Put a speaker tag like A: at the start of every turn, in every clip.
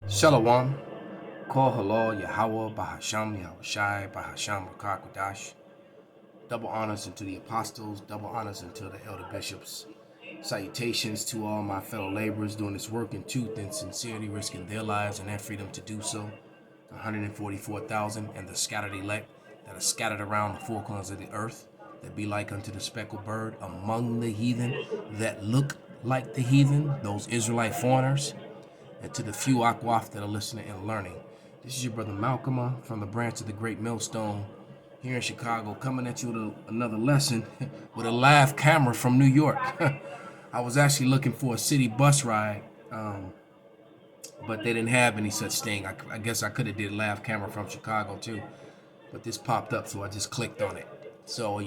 A: Shalom, Kol Halal, Yahweh, Bahasham, Yahushai, Bahasham, Rakakwadash. Double honors unto the apostles, double honors unto the elder bishops. Salutations to all my fellow laborers doing this work in truth and sincerity, risking their lives and their freedom to do so. The 144,000 and the scattered elect that are scattered around the four corners of the earth, that be like unto the speckled bird among the heathen, that look like the heathen, those Israelite foreigners, and to the few Akwaf that are listening and learning. This is your brother Malcolm from the branch of the Great Millstone here in Chicago, coming at you with another lesson with a live camera from New York. I was actually looking for a city bus ride, but they didn't have any such thing. I guess I could have did live camera from Chicago too, but this popped up, so I just clicked on it. So,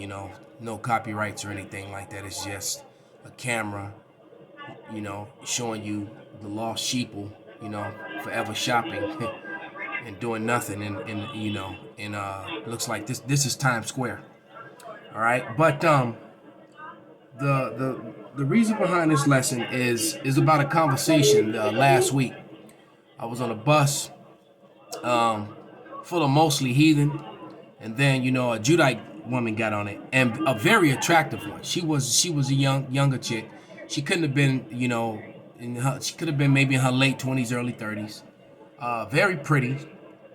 A: no copyrights or anything like that. It's just a camera, showing you the lost sheeple, forever shopping and doing nothing. And looks like this is Times Square. All right. But the reason behind this lesson is about a conversation last week. I was on a bus full of mostly heathen, and then a Judite woman got on it, and a very attractive one. She was a younger chick. She couldn't have been, she could have been maybe in her late 20s, early 30s. Very pretty,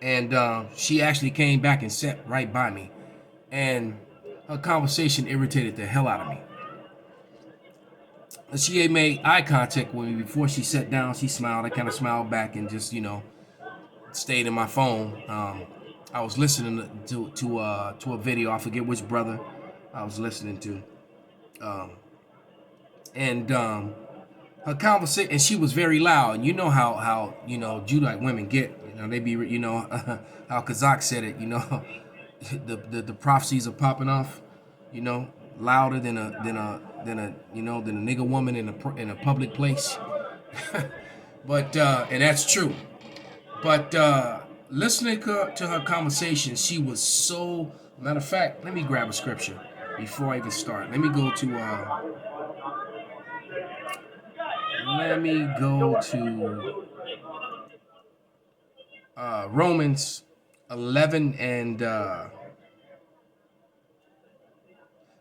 A: and she actually came back and sat right by me, and her conversation irritated the hell out of me. She had made eye contact with me before she sat down. She smiled. I kind of smiled back and just, stayed in my phone. I was listening to a video. I forget which brother I was listening to, and her conversation. And she was very loud. And you know how Judite women get. They be how Kazakh said it. The prophecies are popping off. Louder than a nigger woman in a public place. But and that's true. But listening to her conversation, she was so. Matter of fact, let me grab a scripture before I even start. Let me go to Romans 11 and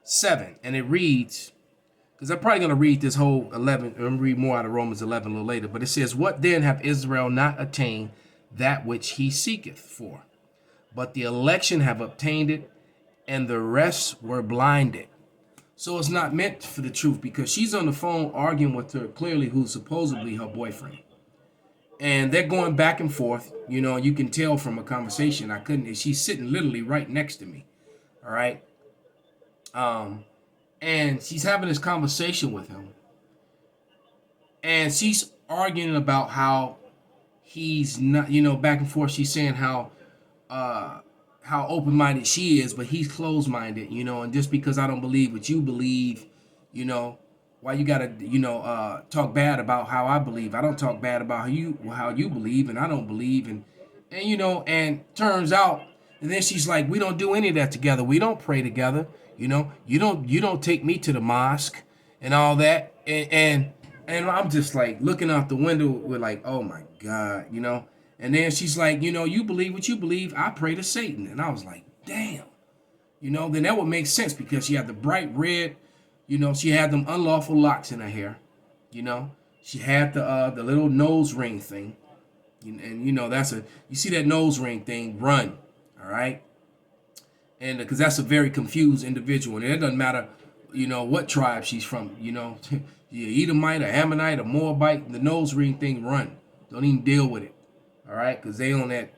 A: 7, and it reads, because I'm probably going to read this whole 11. I'm going to read more out of Romans 11 a little later, but it says, "What then hath Israel not attained that which he seeketh for? But the election have obtained it, and the rest were blinded." So it's not meant for the truth, because she's on the phone arguing with her, clearly, who's supposedly her boyfriend. And they're going back and forth. You can tell from a conversation. She's sitting literally right next to me. All right. And she's having this conversation with him. And she's arguing about how he's not, back and forth. She's saying how open-minded she is, but he's closed-minded, and just because I don't believe what you believe, why you gotta, talk bad about how I believe. I don't talk bad about how you believe, and I don't believe, and and turns out, and then she's like, we don't do any of that together. We don't pray together. You don't take me to the mosque and all that, and I'm just like looking out the window with like, oh my God, And then she's like, you believe what you believe. I pray to Satan. And I was like, damn. Then that would make sense, because she had the bright red, she had them unlawful locks in her hair. She had the little nose ring thing. And you see that nose ring thing, run. All right. And because that's a very confused individual. And it doesn't matter, what tribe she's from, Edomite, or Ammonite, or Moabite, the nose ring thing, run. Don't even deal with it. All right, because they on that,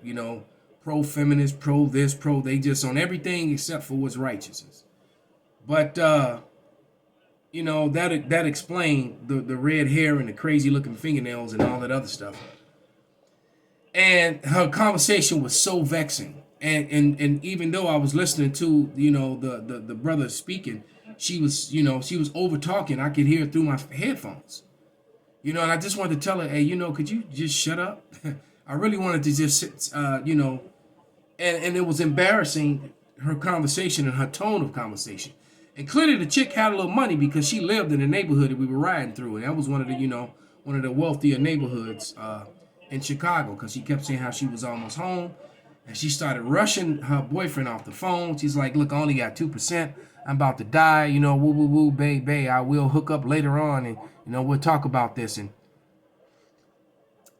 A: pro-feminist, pro-this, they just on everything except for what's righteousness. But, that explained the red hair and the crazy looking fingernails and all that other stuff. And her conversation was so vexing. And even though I was listening to, the brother speaking, she was over talking. I could hear it through my headphones. And I just wanted to tell her, hey, could you just shut up? I really wanted to just sit, and it was embarrassing, her conversation and her tone of conversation. And clearly the chick had a little money, because she lived in the neighborhood that we were riding through. And that was one of the wealthier neighborhoods in Chicago because she kept saying how she was almost home. And she started rushing her boyfriend off the phone. She's like, look, I only got 2%. I'm about to die. You know, woo, woo, woo, babe, babe. I will hook up later on and, you know, we'll talk about this. And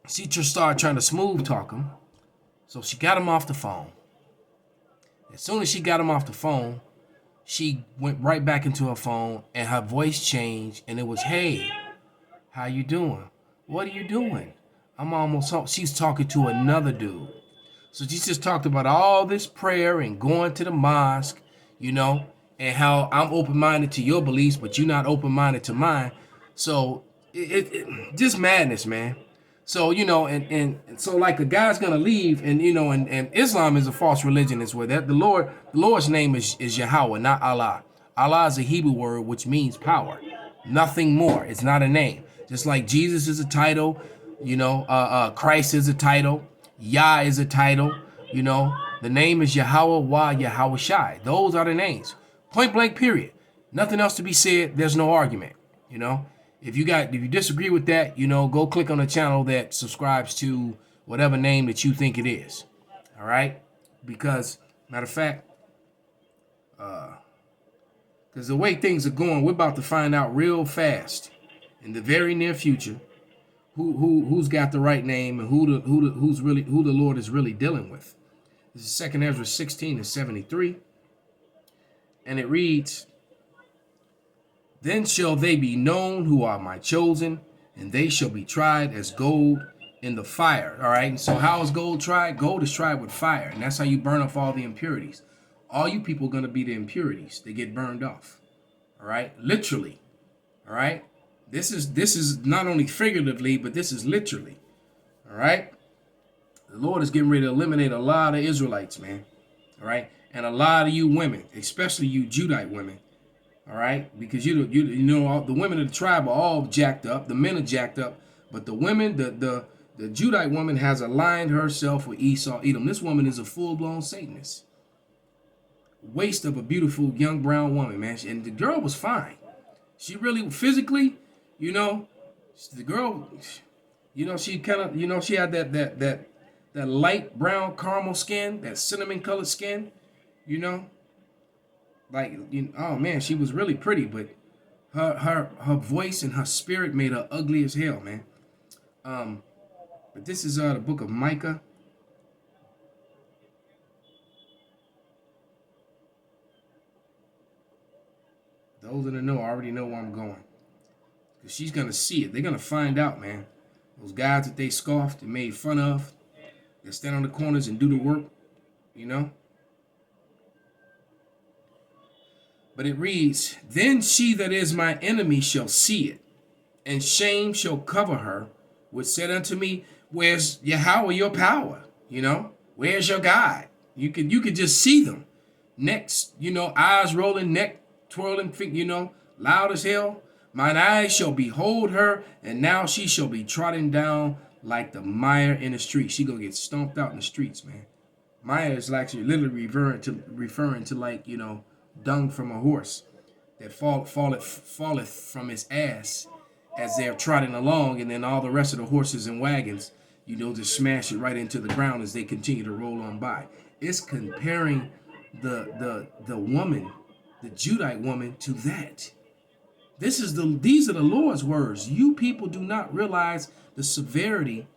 A: she just started trying to smooth talk him. So she got him off the phone. As soon as she got him off the phone, she went right back into her phone and her voice changed. And it was, hey, how you doing? What are you doing? I'm almost home. She's talking to another dude. So she just talked about all this prayer and going to the mosque, you know, and how I'm open-minded to your beliefs, but you're not open-minded to mine. So it just madness, man. So, you know, and so like a guy's gonna leave, and you know, and Islam is a false religion as well. That the Lord's name is Yahweh, not Allah. Allah is a Hebrew word which means power. Nothing more. It's not a name. Just like Jesus is a title, you know, Christ is a title, Yah is a title, you know, the name is Yahweh, Wah, Yahweh Shai. Those are the names. Point blank, period. Nothing else to be said. There's no argument, you know. If you disagree with that, you know, go click on the channel that subscribes to whatever name that you think it is. All right? Because, matter of fact, because the way things are going, we're about to find out real fast in the very near future who's got the right name and who the Lord is really dealing with. This is 2 Ezra 16:73, and it reads, then shall they be known who are my chosen, and they shall be tried as gold in the fire. All right. And so how is gold tried? Gold is tried with fire, and that's how you burn off all the impurities. All you people are going to be the impurities. They get burned off. All right. Literally. All right. This is not only figuratively, but this is literally. All right. The Lord is getting ready to eliminate a lot of Israelites, man. All right. And a lot of you women, especially you Judite women. All right, because you know the women of the tribe are all jacked up, the men are jacked up, but the women, the Judite woman has aligned herself with Esau, Edom. This woman is a full-blown Satanist. Waste of a beautiful young brown woman, man. And the girl was fine. She really physically, you know, the girl, you know, she kind of, you know, she had that light brown caramel skin, that cinnamon colored skin, you know. Like, you know, oh man, she was really pretty, but her voice and her spirit made her ugly as hell, man. But this is the book of Micah. Those that know already know where I'm going, because she's gonna see it. They're gonna find out, man. Those guys that they scoffed and made fun of, that stand on the corners and do the work, you know. But it reads, then she that is my enemy shall see it, and shame shall cover her, which said unto me, where's Yahweh your power? You know, where's your God? You could just see them. Necks, you know, eyes rolling, neck twirling, you know, loud as hell. Mine eyes shall behold her, and now she shall be trodden down like the mire in the street. She gonna get stomped out in the streets, man. Mire is actually literally referring to like, you know, dung from a horse that falleth from his ass as they're trotting along, and then all the rest of the horses and wagons, you know, just smash it right into the ground as they continue to roll on by. It's comparing the woman, the Judite woman, to that. These are the Lord's words. You people do not realize the severity,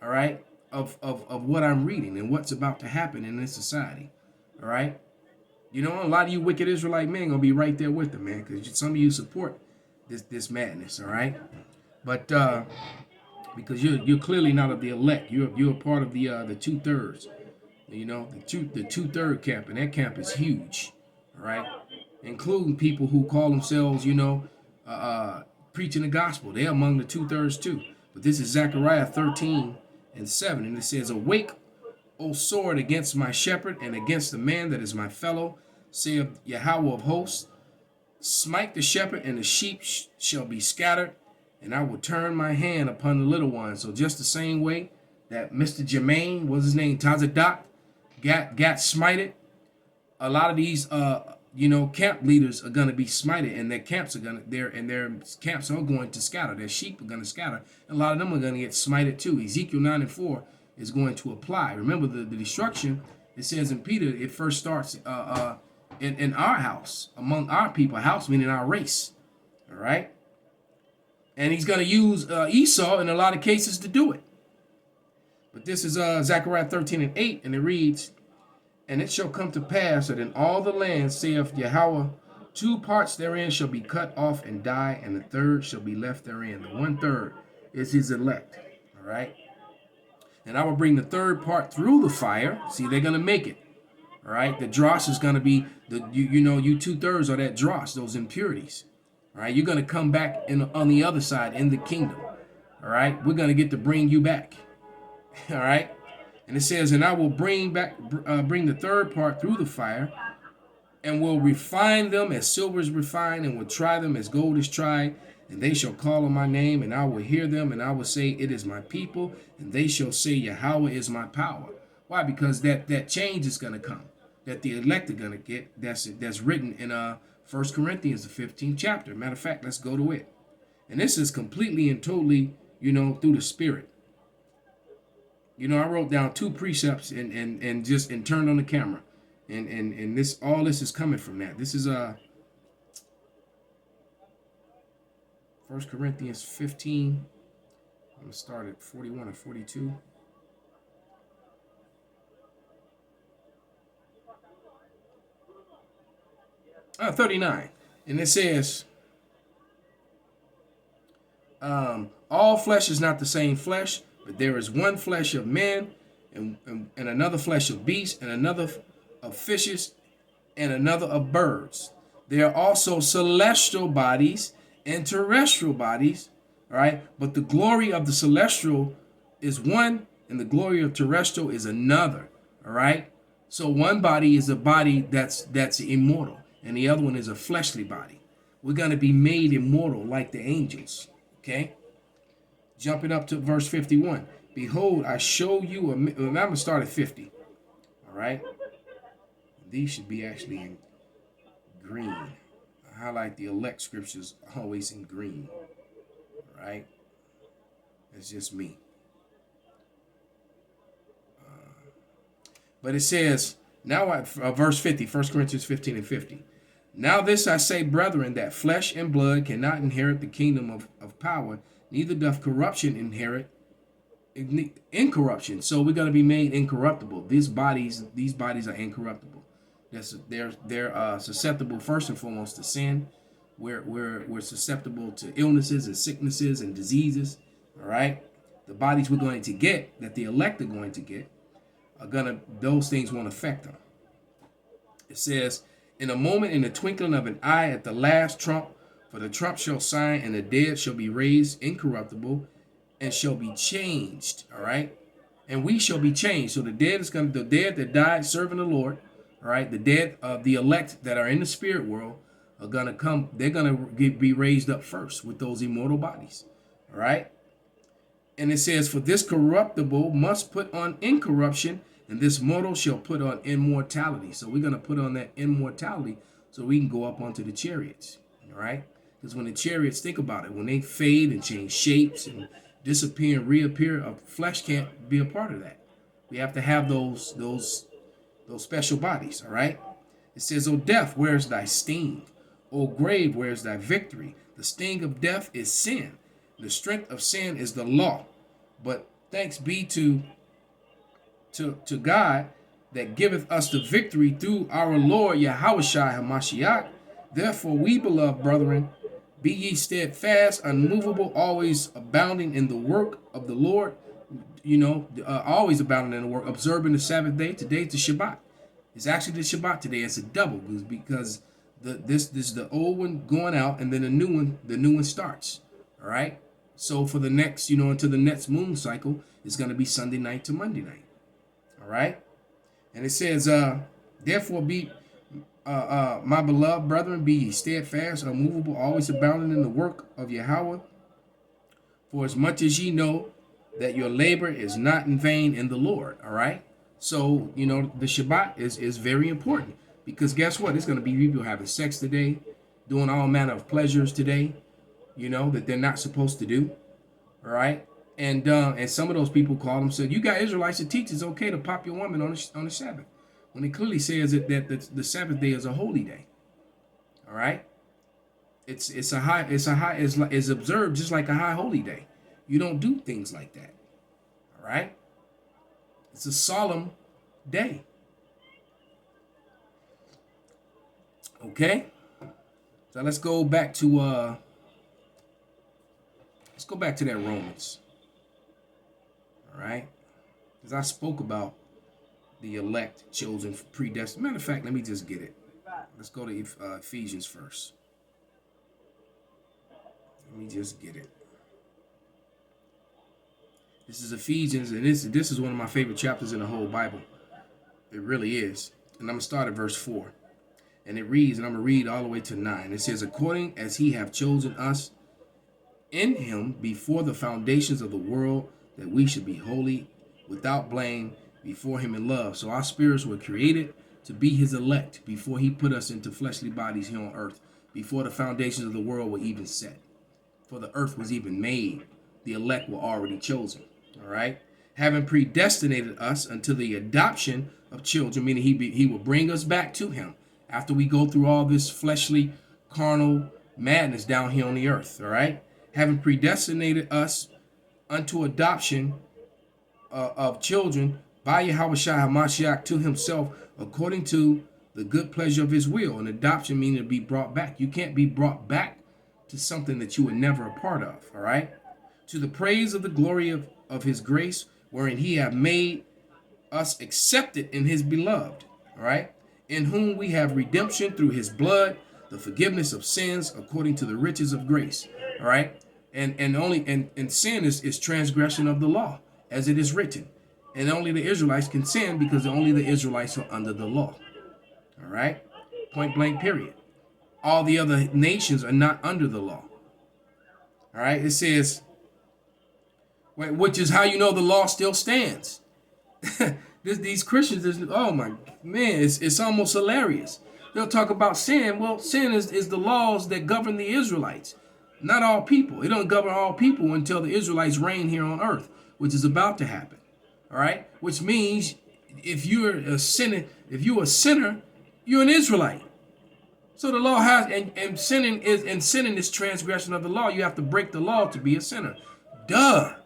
A: all right, of what I'm reading and what's about to happen in this society. All right. You know, a lot of you wicked Israelite men gonna be right there with them, man, because some of you support this madness, all right? But because you're clearly not of the elect, you're a part of the 2/3, you know, the 2/3 camp, and that camp is huge, all right? Including people who call themselves, you know, preaching the gospel. They're among the 2/3 too. But this is Zechariah 13:7, and it says, awake, O sword, against my shepherd, and against the man that is my fellow, saith Yahweh of hosts. Smite the shepherd, and the sheep shall be scattered, and I will turn my hand upon the little ones. So just the same way that Mr. Jermaine, what's his name, Tazadak, got smited, a lot of these camp leaders are gonna be smited, and their camps are gonna their camps are going to scatter. Their sheep are gonna scatter. A lot of them are gonna get smited too. Ezekiel 9:4 is going to apply. Remember the destruction. It says in Peter, it first starts in our house, among our people, house meaning our race. All right, and he's gonna use Esau in a lot of cases to do it. But this is Zechariah 13:8, and it reads, "And it shall come to pass that in all the land, saith Yahweh, 2 parts therein shall be cut off and die, and the third shall be left therein." The 1/3 is his elect. All right. "And I will bring the third part through the fire." See, they're gonna make it. All right. The dross is gonna be you 2/3 are that dross, those impurities. All right. You're gonna come back on the other side in the kingdom. All right. We're gonna get to bring you back. All right. And it says, "And I will bring the third part through the fire, and will refine them as silver is refined, and will try them as gold is tried. And they shall call on my name, and I will hear them, and I will say, It is my people, and they shall say, Yahweh is my power." Why? Because that change is going to come, that the elect are going to get. That's written in 1 Corinthians, the 15th chapter. Matter of fact, let's go to it. And this is completely and totally, through the Spirit. I wrote down 2 precepts and turned on the camera. And all this is coming from that. This is 1 Corinthians 15. I'm going to start at 41 and 42. Oh, 39. And it says, "All flesh is not the same flesh, but there is one flesh of men, and another flesh of beasts, and another of fishes, and another of birds. There are also celestial bodies and terrestrial bodies." All right. "But the glory of the celestial is one, and the glory of terrestrial is another." All right. So one body is a body that's immortal, and the other one is a fleshly body. We're going to be made immortal like the angels. Okay. Jumping up to verse 51. "Behold, I show you I'm going to start at 50. All right. These should be actually in green. I highlight the elect scriptures always in green. All right. It's just me. But it says, now verse 50, 1 Corinthians 15 and 50. "Now this I say, brethren, that flesh and blood cannot inherit the kingdom of power, neither doth corruption inherit incorruption." So we're going to be made incorruptible. These bodies are incorruptible. They're susceptible first and foremost to sin. We're susceptible to illnesses and sicknesses and diseases. All right. The bodies we're going to get, that the elect are going to get, those things won't affect them. It says, "In a moment, in the twinkling of an eye, at the last trump, for the trump shall sign, and the dead shall be raised incorruptible, and shall be changed." All right. And we shall be changed. So the dead that died serving the Lord, all right, the dead of the elect that are in the spirit world are going to come. They're going to be raised up first with those immortal bodies. All right. And it says, "For this corruptible must put on incorruption, and this mortal shall put on immortality." So we're going to put on that immortality so we can go up onto the chariots. All right. Because when the chariots, think about it, when they fade and change shapes and disappear and reappear, a flesh can't be a part of that. We have to have those special bodies. All right. It says, "O death, where is thy sting? O grave, where is thy victory? The sting of death is sin. The strength of sin is the law. But thanks be to God that giveth us the victory through our Lord Yahushua HaMashiach. Therefore we, beloved brethren, be ye steadfast, unmovable, always abounding in the work of the Lord." Always abounding in the work, observing the Sabbath day. Today's the Shabbat. It's actually the Shabbat today. It's a double because this is the old one going out, and then the new one starts. All right. So for the next, until the next moon cycle, it's going to be Sunday night to Monday night. All right. And it says, "Therefore be, my beloved brethren, be ye steadfast, unmovable, always abounding in the work of Yahweh. For as much as ye know that your labor is not in vain in the Lord." All right. So, the Shabbat is very important Because guess what? It's going to be people having sex today, doing all manner of pleasures today, that they're not supposed to do. All right. And some of those people call themselves, you got Israelites that teach it's okay to pop your woman on the Sabbath, when it clearly says that the Sabbath day is a holy day. All right. It's observed just like a high holy day. You don't do things like that. All right. It's a solemn day. Okay. So let's go back to that Romans. All right. Because I spoke about the elect, chosen, predestined. Matter of fact, let me just get it. Let's go to Ephesians first. Let me just get it. This is Ephesians, and this is one of my favorite chapters in the whole Bible. It really is. And I'm going to start at verse 4. And it reads, and I'm going to read all the way to 9. It says, according as he have chosen us in him before the foundations of the world, that we should be holy, without blame, before him in love. So our spirits were created to be his elect before he put us into fleshly bodies here on earth, before the foundations of the world were even set. For the earth was even made, the elect were already chosen. All right. Having predestinated us unto the adoption of children, meaning he will bring us back to him after we go through all this fleshly, carnal madness down here on the earth. All right. Having predestinated us unto adoption of children by Yahweh Shai HaMashiach to himself, according to the good pleasure of his will. And adoption meaning to be brought back. You can't be brought back to something that you were never a part of. All right. To the praise of the glory of his grace, wherein he hath made us accepted in his beloved. All right. In whom we have redemption through his blood, the forgiveness of sins according to the riches of grace. All right. And sin is transgression of the law, as it is written. And only the Israelites can sin because only the Israelites are under the law. All right. Point blank, period. All the other nations are not under the law. All right. It says, which is how you know the law still stands. These Christians, oh my man, it's almost hilarious. They'll talk about sin. Well, sin is the laws that govern the Israelites, not all people. It don't govern all people until the Israelites reign here on earth, which is about to happen. All right, which means if you're a sinner, you're an Israelite. So the law has and sinning is transgression of the law. You have to break the law to be a sinner. Duh.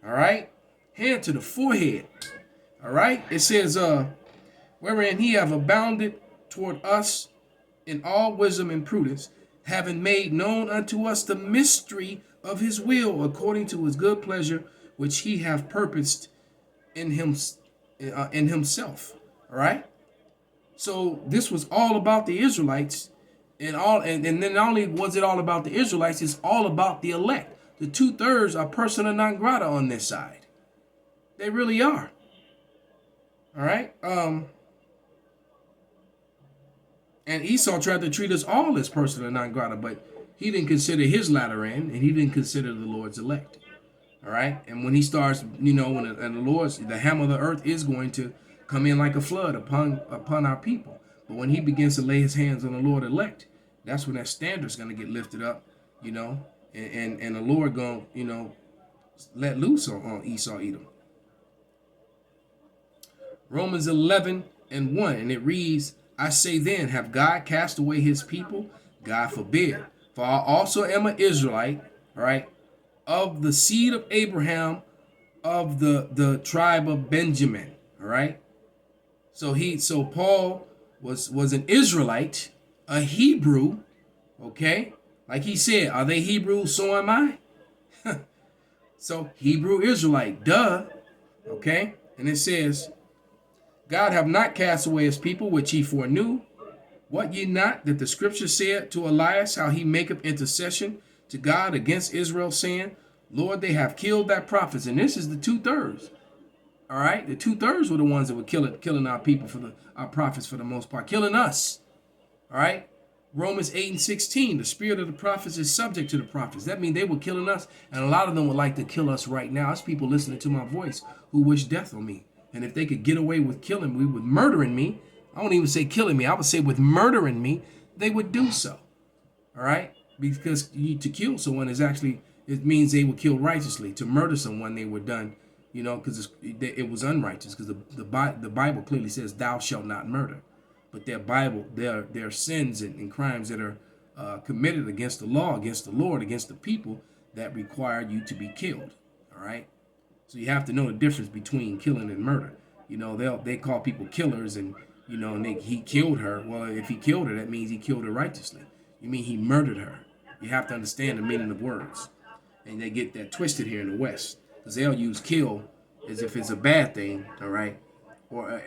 A: All right, hand to the forehead. All right, it says, wherein he have abounded toward us in all wisdom and prudence, having made known unto us the mystery of his will, according to his good pleasure, which he hath purposed in himself. All right. So this was all about the Israelites, and then not only was it all about the Israelites, it's all about the elect. The 2/3 are persona non grata on this side. They really are. All right. And Esau tried to treat us all as persona non grata, but he didn't consider his latter end, and he didn't consider the Lord's elect. All right. And when he starts, when the hammer of the earth is going to come in like a flood upon our people. But when he begins to lay his hands on the Lord elect, that's when that standard's going to get lifted up, and the Lord going to, let loose on Esau, Edom. Romans 11:1, and it reads, I say then, have God cast away his people? God forbid. For I also am an Israelite, all right, of the seed of Abraham, of the tribe of Benjamin, all right. So Paul was an Israelite, a Hebrew, okay. Like he said, are they Hebrews? So am I. So Hebrew Israelite, duh, okay. And it says, God have not cast away his people, which he foreknew. What ye not that the scripture said to Elias, how he maketh intercession to God against Israel, saying, Lord, they have killed thy prophets. And this is the 2/3. All right. The 2/3 were the ones that were killing our people, our prophets for the most part, killing us. All right. Romans 8:16, the spirit of the prophets is subject to the prophets. That means they were killing us. And a lot of them would like to kill us right now. There's people listening to my voice who wish death on me. And if they could get away with killing me, with murdering me, I won't even say killing me. I would say with murdering me, they would do so. All right? Because to kill someone is actually, it means they were killed righteously. To murder someone, they were done, because it was unrighteous. Because the Bible clearly says, "Thou shalt not murder." But their sins and crimes that are committed against the law, against the Lord, against the people that require you to be killed. All right. So you have to know the difference between killing and murder. They call people killers, and he killed her. Well, if he killed her, that means he killed her righteously. You mean he murdered her? You have to understand the meaning of words, and they get that twisted here in the West, because they'll use kill as if it's a bad thing, all right, or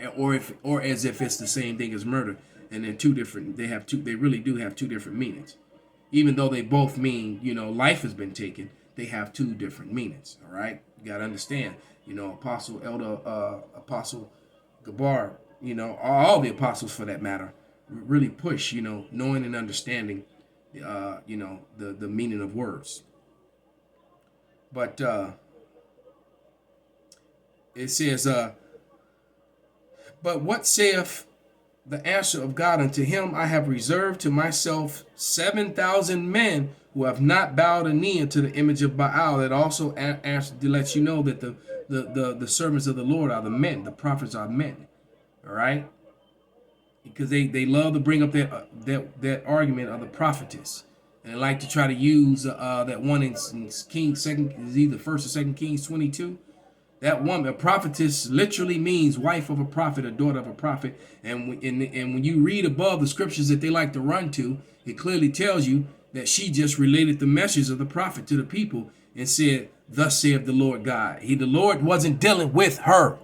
A: as if it's the same thing as murder, and they're two different. They really do have two different meanings, even though they both mean life has been taken. They have two different meanings. All right, you gotta understand. Apostle Gabar, all the apostles for that matter, really push knowing and understanding the meaning of words. But it says, but what saith the answer of God unto him? I have reserved to myself 7,000 men who have not bowed a knee unto the image of Baal. That also answer to let you know that the servants of the Lord are the men. The prophets are men. All right, because they love to bring up that argument of the prophetess, and they like to try to use that one in Kings second, is either First or Second Kings 22. That woman, a prophetess, literally means wife of a prophet, a daughter of a prophet. And when you read above the scriptures that they like to run to, it clearly tells you that she just related the message of the prophet to the people and said, "Thus saith the Lord God." The Lord wasn't dealing with her,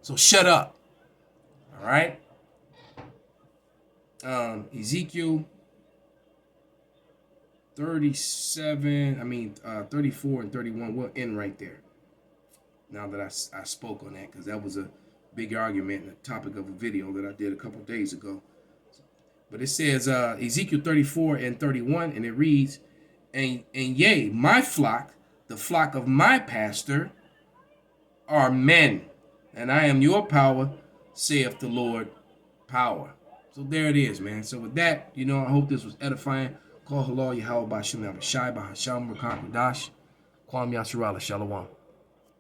A: so shut up. All right. Ezekiel 34 and 31. We'll end right there. Now that I spoke on that, because that was a big argument and a topic of a video that I did a couple days ago. But it says Ezekiel 34 and 31, and it reads, and yea, my flock, the flock of my pastor, are men, and I am your power, saith the Lord, power. So there it is, man. So with that, I hope this was edifying. Call halal Yahweh Bashim Yahweh Shai Bahasham Rakak Dash. Kwam Yasharala Shalom.